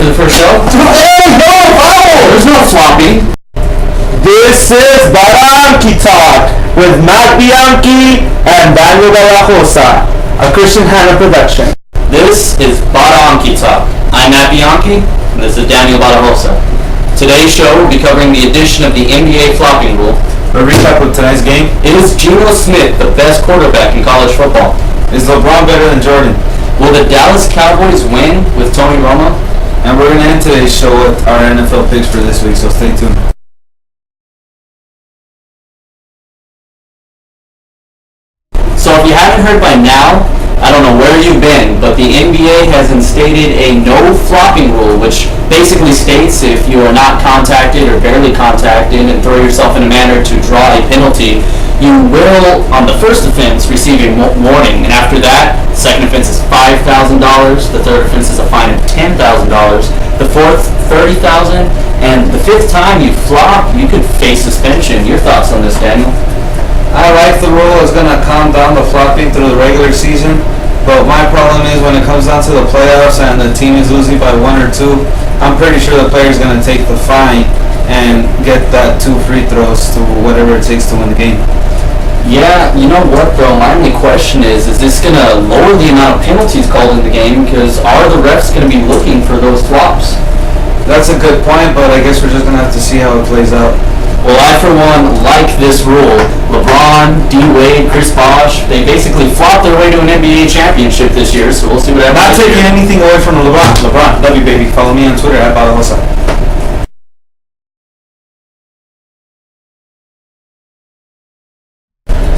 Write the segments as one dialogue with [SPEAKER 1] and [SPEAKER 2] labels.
[SPEAKER 1] for the first show?
[SPEAKER 2] Hey, no,
[SPEAKER 1] There's no floppy.
[SPEAKER 2] This is Barranqui Talk with Matt Bianchi and Daniel De La Rosa, a Christian Hannah production.
[SPEAKER 1] This is Barranqui Talk. I'm Matt Bianchi, and this is Daniel Badajosa. Today's show will be covering the addition of the NBA flopping rule.
[SPEAKER 2] A recap of tonight's game.
[SPEAKER 1] It is Geno Smith, the best quarterback in college football.
[SPEAKER 2] Is LeBron better than Jordan?
[SPEAKER 1] Will the Dallas Cowboys win with Tony Romo?
[SPEAKER 2] And we're going to end today's show with our NFL picks for this week, so stay tuned.
[SPEAKER 1] So if you haven't heard by now, I don't know where you've been, but the NBA has instated a no flopping rule, which basically states if you are not contacted or barely contacted and throw yourself in a manner to draw a penalty, you will, on the first offense, receive a warning. And after that, the second offense is $5,000, the third offense is a fine of $10,000, the fourth, $30,000, and the fifth time you flop, you could face suspension. Your thoughts on this, Daniel?
[SPEAKER 2] I like the rule. It's going to calm down the flopping through the regular season. But my problem is when it comes down to the playoffs and the team is losing by 1 or 2, I'm pretty sure the player's going to take the fine and get that 2 free throws to whatever it takes to win the game.
[SPEAKER 1] Yeah, you know what though, my only question is this going to lower the amount of penalties called in the game? Because are the refs going to be looking for those flops?
[SPEAKER 2] That's a good point, but I guess we're just going to have to see how it plays out.
[SPEAKER 1] Well, I, for one, like this rule. LeBron, D-Wade, Chris Bosh, they basically flopped their way to an NBA championship this year, so we'll see what happens.
[SPEAKER 2] Not taking anything away from LeBron. LeBron, love you, baby. Follow me on Twitter at Badajosa.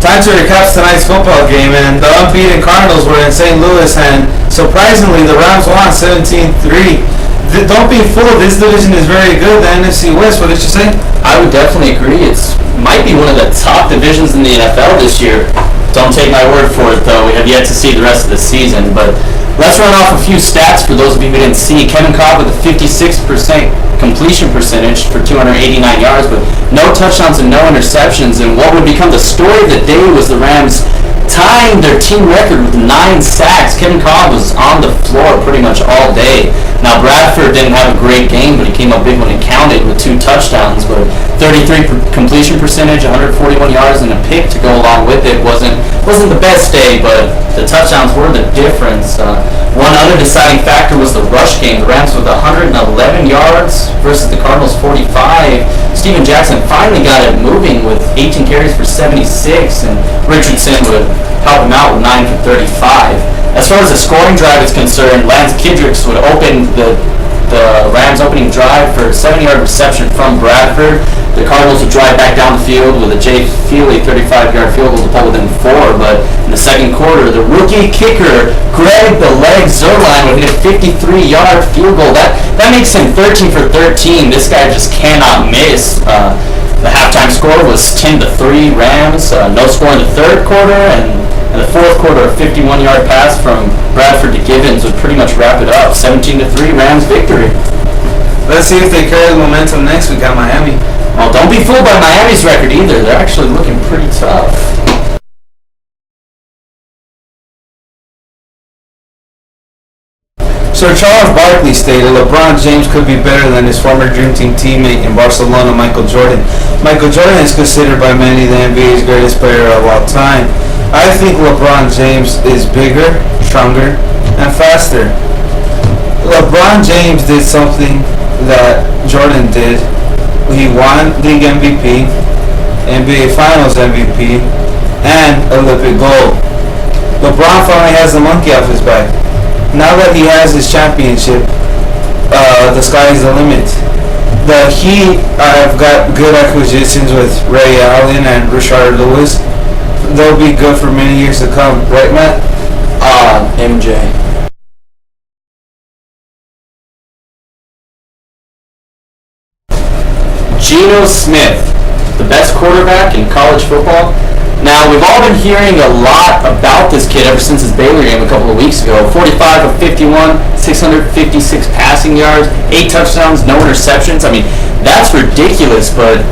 [SPEAKER 2] Time to recap tonight's football game, and the unbeaten Cardinals were in St. Louis, and surprisingly, the Rams won 17-3. Don't be fooled, this division is very good, the NFC West. What did you say?
[SPEAKER 1] I would definitely agree. It might be one of the top divisions in the NFL this year. Don't take my word for it, though. We have yet to see the rest of the season. But let's run off a few stats for those of you who didn't see. Kevin Cobb with a 56% completion percentage for 289 yards, but no touchdowns and no interceptions. And what would become the story of the day was the Rams tying their team record with 9 sacks. Kevin Cobb was on the floor pretty much all day. Now, Bradford didn't have a great game, but he came up big when it counted with 2 touchdowns. But 33 completion percentage, 141 yards, and a pick to go along with it wasn't the best day, but the touchdowns were the difference. One other deciding factor was the rush game. The Rams with 111 yards versus the Cardinals 45. Steven Jackson finally got it moving with 18 carries for 76, and Richardson would help him out with 9 for 35. As far as the scoring drive is concerned, Lance Kidricks would open the Rams' opening drive for a 70-yard reception from Bradford. The Cardinals would drive back down the field with a Jay Feely 35-yard field goal to pull within 4. But in the second quarter, the rookie kicker, Greg the Leg Zuerlein, would hit a 53-yard field goal. That makes him 13 for 13. This guy just cannot miss. The halftime score was 10-3 Rams. No score in the third quarter, and in the fourth quarter, a 51-yard pass from Bradford to Gibbons would pretty much wrap it up. 17-3 Rams victory.
[SPEAKER 2] Let's see if they carry the momentum next week at Miami.
[SPEAKER 1] Well, don't be fooled by Miami's record either. They're actually looking pretty tough.
[SPEAKER 2] Sir Charles Barkley stated LeBron James could be better than his former Dream Team teammate in Barcelona, Michael Jordan. Michael Jordan is considered by many the NBA's greatest player of all time. I think LeBron James is bigger, stronger, and faster. LeBron James did something that Jordan did. He won league MVP, NBA Finals MVP, and Olympic gold. LeBron finally has the monkey off his back. Now that he has his championship, the sky is the limit. The Heat have got good acquisitions with Ray Allen and Rashard Lewis. They'll be good for many years to come, right, Matt?
[SPEAKER 1] MJ. Geno Smith, the best quarterback in college football. Now, we've all been hearing a lot about this kid ever since his Baylor game a couple of weeks ago. 45 of 51, 656 passing yards, 8 touchdowns, no interceptions. I mean, that's ridiculous, but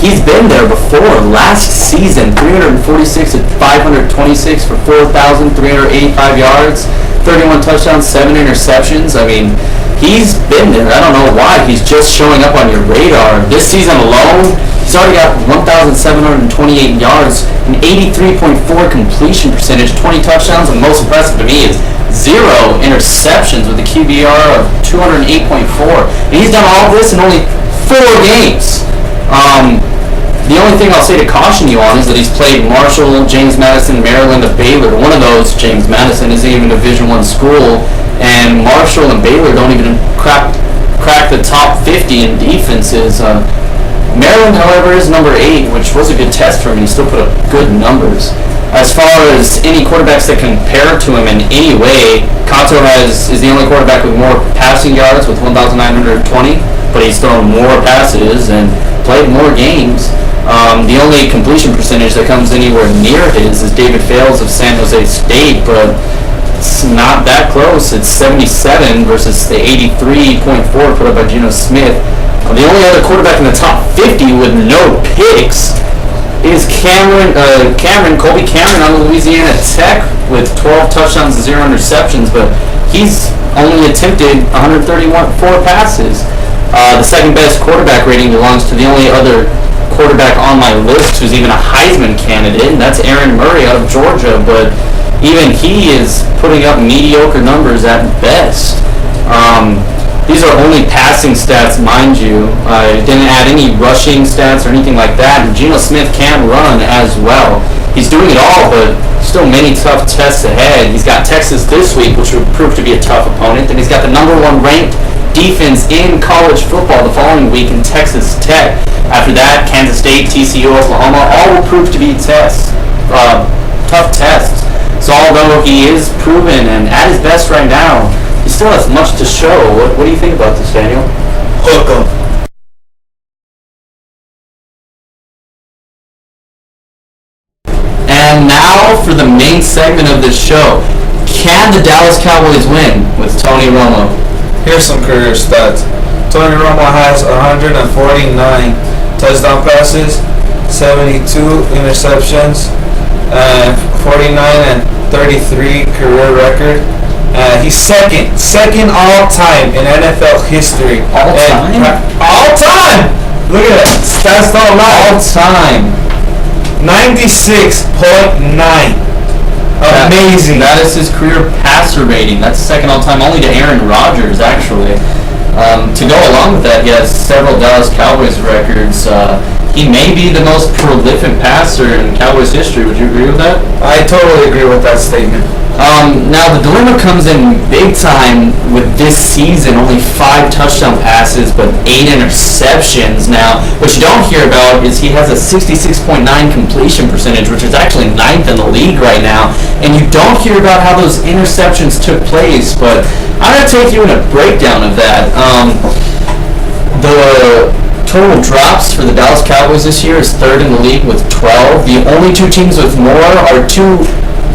[SPEAKER 1] he's been there before. Last season, 346 at 526 for 4,385 yards, 31 touchdowns, 7 interceptions. I mean, he's been there. I don't know why. He's just showing up on your radar. This season alone, he's already got 1,728 yards, an 83.4 completion percentage, 20 touchdowns, and most impressive to me is 0 interceptions with a QBR of 208.4. And he's done all this in only 4 games. The only thing I'll say to caution you on is that he's played Marshall, James Madison, Maryland, and Baylor. One of those, James Madison, isn't even a Division I school, and Marshall and Baylor don't even crack the top 50 in defenses. Maryland, however, is number 8, which was a good test for him. He still put up good numbers. As far as any quarterbacks that compare to him in any way, Kato is the only quarterback with more passing yards with 1,920, but he's thrown more passes and played more games. The only completion percentage that comes anywhere near his is David Fales of San Jose State, but it's not that close. It's 77 versus the 83.4 put up by Geno Smith. The only other quarterback in the top 50 with no picks is Colby Cameron on Louisiana Tech with 12 touchdowns and 0 interceptions, but he's only attempted 134 passes. The second best quarterback rating belongs to the only other quarterback on my list who's even a Heisman candidate, and that's Aaron Murray out of Georgia, but even he is putting up mediocre numbers at best. These are only passing stats, mind you. I didn't add any rushing stats or anything like that, and Geno Smith can run as well. He's doing it all, but still many tough tests ahead. He's got Texas this week, which would prove to be a tough opponent, and he's got the number 1 ranked defense in college football the following week in Texas Tech. After that, Kansas State, TCU, Oklahoma, all will prove to be tough tests. So although he is proven and at his best right now, he still has much to show. What do you think about this, Daniel?
[SPEAKER 2] Hook 'em.
[SPEAKER 1] And now for the main segment of this show. Can the Dallas Cowboys win with Tony Romo?
[SPEAKER 2] Here's some career stats. Tony Romo has 149 touchdown passes, 72 interceptions, 49 and 33 career record. He's second all time in NFL history.
[SPEAKER 1] All time?
[SPEAKER 2] All time! Look at that. Stats don't lie.
[SPEAKER 1] All time.
[SPEAKER 2] 96.9. Amazing.
[SPEAKER 1] That is his career passer rating. That's second all time, only to Aaron Rodgers, actually. To go along with that, he has several Dallas Cowboys records. He may be the most prolific passer in Cowboys history. Would you agree with that?
[SPEAKER 2] I totally agree with that statement.
[SPEAKER 1] Now, the dilemma comes in big time with this season. Only 5 touchdown passes, but 8 interceptions. Now, what you don't hear about is he has a 66.9 completion percentage, which is actually 9th in the league right now. And you don't hear about how those interceptions took place, but I'm going to take you in a breakdown of that. The total drops for the Dallas Cowboys this year is 3rd in the league with 12. The only 2 teams with more are 2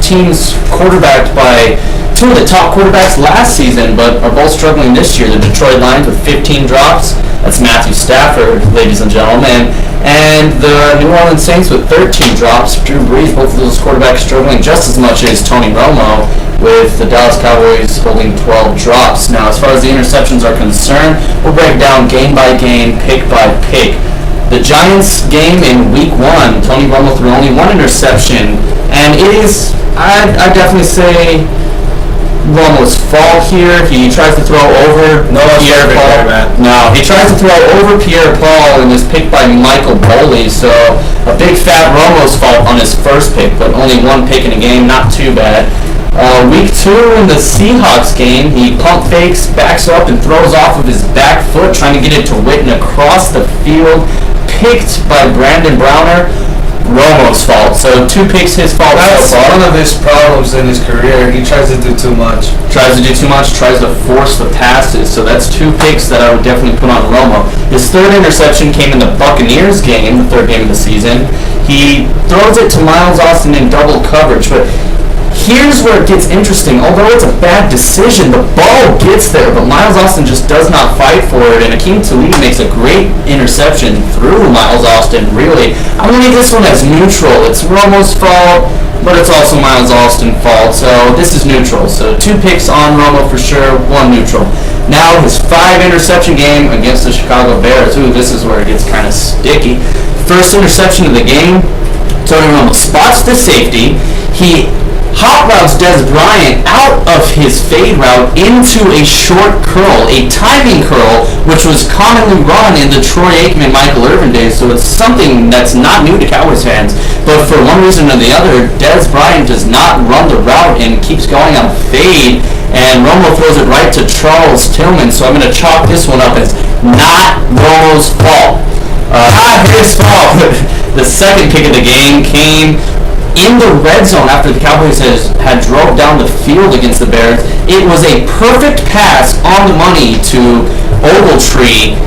[SPEAKER 1] teams quarterbacked by 2 of the top quarterbacks last season, but are both struggling this year. The Detroit Lions with 15 drops. That's Matthew Stafford, ladies and gentlemen. And the New Orleans Saints with 13 drops. Drew Brees, both of those quarterbacks struggling just as much as Tony Romo, with the Dallas Cowboys holding 12 drops. Now, as far as the interceptions are concerned, we'll break down game by game, pick by pick. The Giants game in week 1, Tony Romo threw only 1 interception, and it is, I'd definitely say, Romo's fault here. He tries to throw over Pierre Paul. No, he tries to throw over Pierre Paul and is picked by Michael Boley, so a big fat Romo's fault on his first pick, but only 1 pick in a game, not too bad. Week 2 in the Seahawks game, he pump fakes, backs up, and throws off of his back foot, trying to get it to Witten across the field. Picked by Brandon Browner. Romo's fault. So 2 picks his fault
[SPEAKER 2] That's
[SPEAKER 1] so far.
[SPEAKER 2] one of his problems in his career. He tries to do too much.
[SPEAKER 1] Tries to force the passes. So that's 2 picks that I would definitely put on Romo. His 3rd interception came in the Buccaneers game, the 3rd game of the season. He throws it to Miles Austin in double coverage, but here's where it gets interesting. Although it's a bad decision, the ball gets there, but Miles Austin just does not fight for it, and Akeem Talib makes a great interception through Miles Austin, really. I'm going to leave this one as neutral. It's Romo's fault, but it's also Miles Austin's fault, so this is neutral. So 2 picks on Romo for sure, 1 neutral. Now his 5-interception game against the Chicago Bears. Ooh, this is where it gets kind of sticky. First interception of the game. Tony Romo spots the safety. He hot routes Dez Bryant out of his fade route into a short curl, a timing curl, which was commonly run in the Troy Aikman, Michael Irvin days, so it's something that's not new to Cowboys fans. But for one reason or the other, Dez Bryant does not run the route and keeps going on fade, and Romo throws it right to Charles Tillman, so I'm going to chalk this one up as not Romo's fault. Not his fault. The second pick of the game came in the red zone after the Cowboys had drove down the field against the Bears. It was a perfect pass on the money to Ogletree.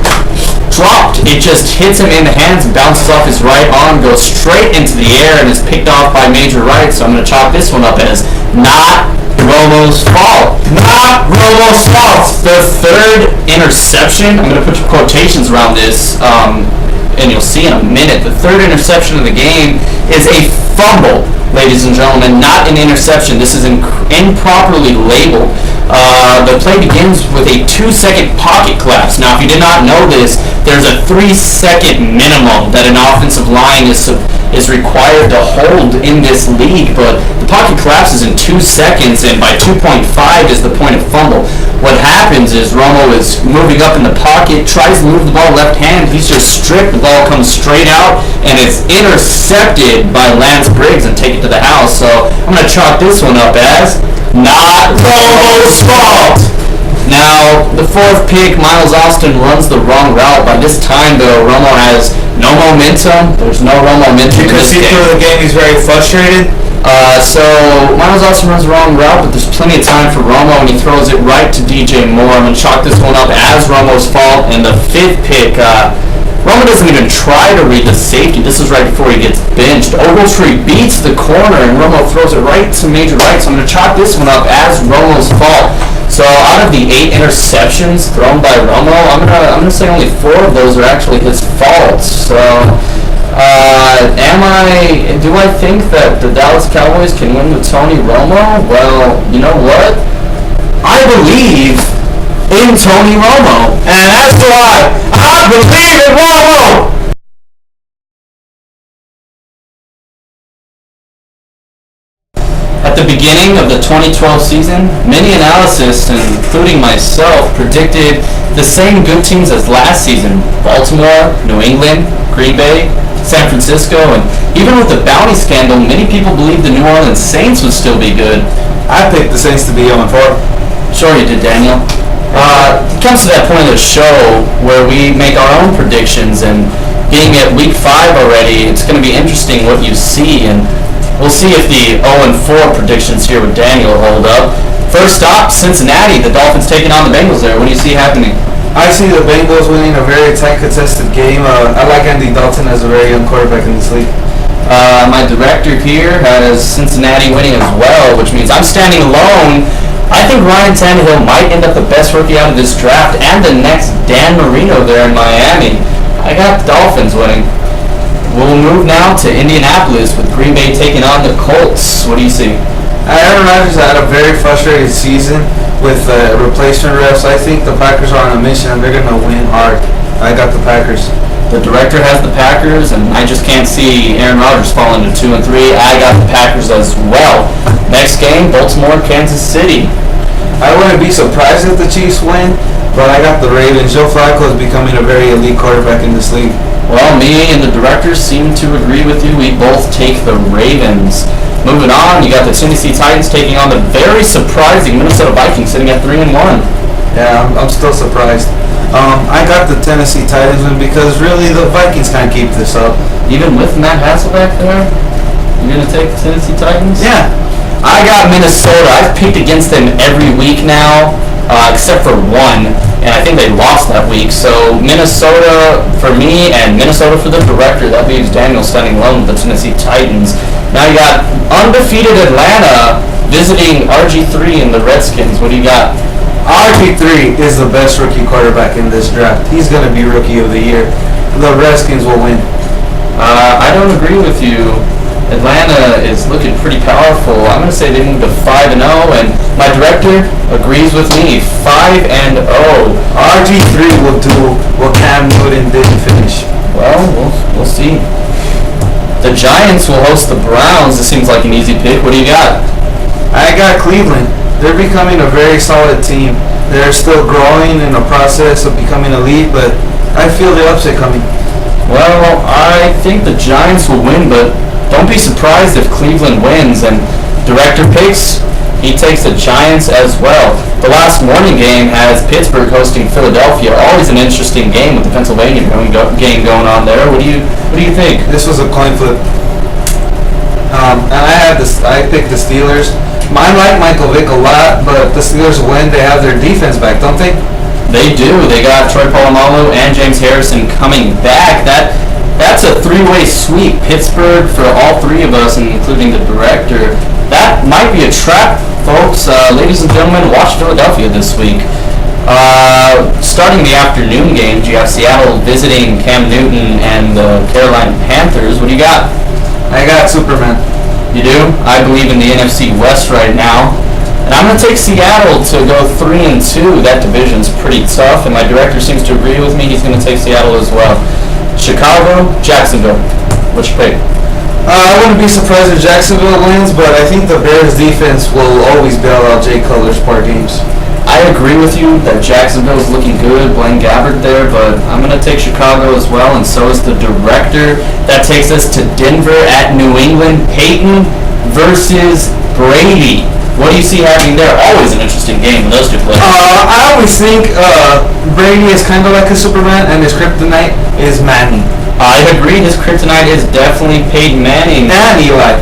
[SPEAKER 1] Dropped. It just hits him in the hands, bounces off his right arm, goes straight into the air, and is picked off by Major Wright. So I'm going to chalk this one up as not Romo's fault. Not Romo's fault. The third interception, I'm going to put quotations around this, and you'll see in a minute, the third interception of the game is a fumble, ladies and gentlemen, not an interception. This is improperly labeled. The play begins with a 2-second pocket collapse. Now, if you did not know this, there's a 3-second minimum that an offensive line is required to hold in this league, but the pocket collapses in 2 seconds, and by 2.5 is the point of fumble. What happens is Romo is moving up in the pocket, tries to move the ball left hand, he's just stripped, the ball comes straight out, and it's intercepted by Lance Briggs and take it to the house. So I'm going to chalk this one up as not Romo's fault. Now, the fourth pick, Miles Austin runs the wrong route. By this time, though, Romo has no momentum. There's no Romo momentum.
[SPEAKER 2] Because he through the game, he's very frustrated.
[SPEAKER 1] So Miles Austin runs the wrong route, but there's plenty of time for Romo, and he throws it right to DJ Moore. I'm going to chalk this one up as Romo's fault. And the fifth pick, Romo doesn't even try to read the safety. This is right before he gets benched. Ogletree beats the corner, and Romo throws it right to Major Wright. So I'm going to chalk this one up as Romo's fault. So out of the 8 interceptions thrown by Romo, I'm gonna say only 4 of those are actually his fault. So do I think that the Dallas Cowboys can win with Tony Romo? Well, you know what? I believe in Tony Romo, and that's why I believe in Romo. At the beginning of the 2012 season, many analysts, including myself, predicted the same good teams as last season: Baltimore, New England, Green Bay, San Francisco, and even with the bounty scandal, many people believed the New Orleans Saints would still be good.
[SPEAKER 2] I picked the Saints to be 0-4.
[SPEAKER 1] Sure you did, Daniel. It comes to that point of the show where we make our own predictions, and being at week 5 already, it's going to be interesting what you see, and we'll see if the 0-4 predictions here with Daniel hold up. First stop, Cincinnati. The Dolphins taking on the Bengals there. What do you see happening?
[SPEAKER 2] I see the Bengals winning a very tight contested game. I like Andy Dalton as a very young quarterback in this league.
[SPEAKER 1] My director here has Cincinnati winning as well, which means I'm standing alone. I think Ryan Tannehill might end up the best rookie out of this draft and the next Dan Marino there in Miami. I got the Dolphins winning. We'll move now to Indianapolis with Green Bay taking on the Colts. What do you see?
[SPEAKER 2] Aaron Rodgers had a very frustrated season with replacement refs. I think the Packers are on a mission and they're going to win hard. I got the Packers.
[SPEAKER 1] The director has the Packers, and I just can't see Aaron Rodgers falling to 2-3. I got the Packers as well. Next game, Baltimore, Kansas City.
[SPEAKER 2] I wouldn't be surprised if the Chiefs win, but I got the Ravens. Joe Flacco is becoming a very elite quarterback in this league.
[SPEAKER 1] Well, me and the directors seem to agree with you. We both take the Ravens. Moving on, you got the Tennessee Titans taking on the very surprising Minnesota Vikings, sitting at 3-1.
[SPEAKER 2] Yeah, I'm still surprised. I got the Tennessee Titans win because really the Vikings can't keep this up.
[SPEAKER 1] Even with Matt Hasselbeck there, you're going to take the Tennessee Titans?
[SPEAKER 2] Yeah.
[SPEAKER 1] I got Minnesota. I've picked against them every week now, except for one, and I think they lost that week. So Minnesota for me and Minnesota for the director. That leaves Daniel standing alone with the Tennessee Titans. Now you got undefeated Atlanta visiting RG3 and the Redskins. What do you got?
[SPEAKER 2] RG3 is the best rookie quarterback in this draft. He's going to be Rookie of the Year. The Redskins will win.
[SPEAKER 1] I don't agree with you. Atlanta is looking pretty powerful. I'm going to say they moved to 5-0, and my director agrees with me. 5-0.
[SPEAKER 2] RG3 will do what Cam Newton didn't finish.
[SPEAKER 1] Well, we'll see. The Giants will host the Browns. This seems like an easy pick. What do you got?
[SPEAKER 2] I got Cleveland. They're becoming a very solid team. They're still growing in the process of becoming elite, but I feel the upset coming.
[SPEAKER 1] Well, I think the Giants will win, but don't be surprised if Cleveland wins. And director picks, he takes the Giants as well. The last morning game has Pittsburgh hosting Philadelphia. Always an interesting game with the Pennsylvania game going on there. What do you think?
[SPEAKER 2] This was a coin flip. And I picked the Steelers. I like Michael Vick a lot, but the Steelers win. They have their defense back, don't they?
[SPEAKER 1] They do. They got Troy Polamalu and James Harrison coming back. That's a three-way sweep. Pittsburgh for all three of us, including the director. That might be a trap, folks. Ladies and gentlemen, watch Philadelphia this week. Starting the afternoon games, you have Seattle visiting Cam Newton and the Carolina Panthers. What do you got?
[SPEAKER 2] I got Superman.
[SPEAKER 1] You do? I believe in the NFC West right now. And I'm going to take Seattle to go 3-2. That division's pretty tough, and my director seems to agree with me. He's going to take Seattle as well. Chicago, Jacksonville. What's your pick?
[SPEAKER 2] I wouldn't be surprised if Jacksonville wins, but I think the Bears' defense will always bail out Jay Cutler's part games.
[SPEAKER 1] I agree with you that Jacksonville is looking good, Blaine Gabbert there, but I'm going to take Chicago as well, and so is the director. That takes us to Denver at New England. Peyton versus Brady. What do you see happening there? Always an interesting game with those two players.
[SPEAKER 2] I always think Brady is kind of like a Superman, and his kryptonite is Manning.
[SPEAKER 1] I agree. His kryptonite is definitely Peyton Manning.
[SPEAKER 2] And Eli.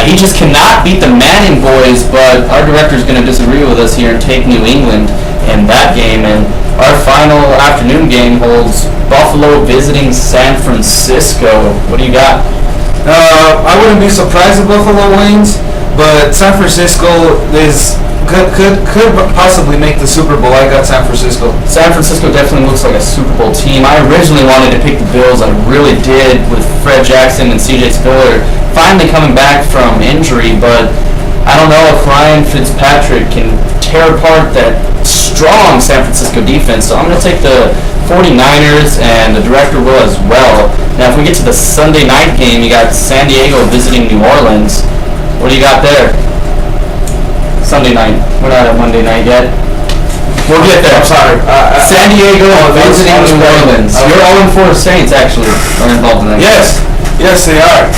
[SPEAKER 1] He just cannot beat the Manning boys, but our director is going to disagree with us here and take New England in that game. And our final afternoon game holds Buffalo visiting San Francisco. What do you got?
[SPEAKER 2] I wouldn't be surprised if Buffalo wins, but San Francisco could possibly make the Super Bowl. I got San Francisco.
[SPEAKER 1] San Francisco definitely looks like a Super Bowl team. I originally wanted to pick the Bills. I really did, with Fred Jackson and C.J. Spiller finally coming back from injury, but I don't know if Ryan Fitzpatrick can tear apart that strong San Francisco defense. So I'm going to take the 49ers, and the director will as well. Now, if we get to the Sunday night game, you got San Diego visiting New Orleans. What do you got there? Sunday night. We're not at Monday night yet. We'll get there.
[SPEAKER 2] I'm sorry.
[SPEAKER 1] San Diego visiting New Orleans. You're 0-4 Saints, actually, are involved in that.
[SPEAKER 2] Yes, they are.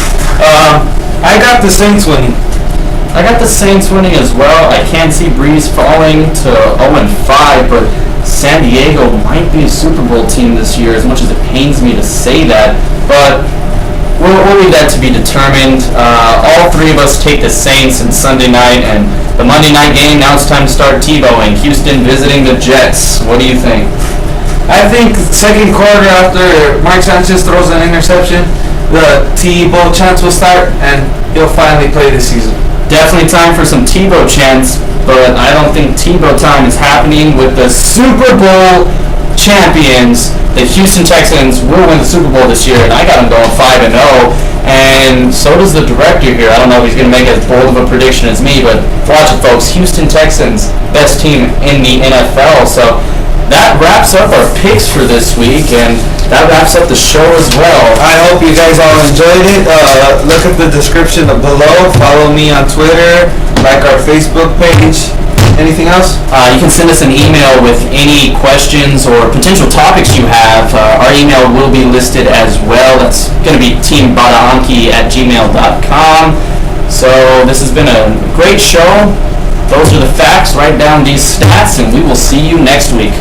[SPEAKER 2] I got the Saints winning.
[SPEAKER 1] I got the Saints winning as well. I can't see Breeze falling to 0-5, but San Diego might be a Super Bowl team this year, as much as it pains me to say that. But we'll leave that to be determined. All three of us take the Saints in Sunday night, and the Monday night game, now it's time to start Tebowing. Houston visiting the Jets. What do you think?
[SPEAKER 2] I think second quarter after Mark Sanchez throws an interception, the Tebow chants will start, and he'll finally play this season.
[SPEAKER 1] Definitely time for some Tebow chants, but I don't think Tebow time is happening with the Super Bowl champions. The Houston Texans will win the Super Bowl this year, and I got them going 5-0, and so does the director here. I don't know if he's going to make as bold of a prediction as me, but watch it, folks. Houston Texans, best team in the NFL. So that wraps up our picks for this week, and that wraps up the show as well.
[SPEAKER 2] I hope you guys all enjoyed it. Look at the description below. Follow me on Twitter, like our Facebook page. Anything else?
[SPEAKER 1] You can send us an email with any questions or potential topics you have. Our email will be listed as well. That's going to be teambadaanki@gmail.com. So this has been a great show. Those are the facts. Write down these stats, and we will see you next week.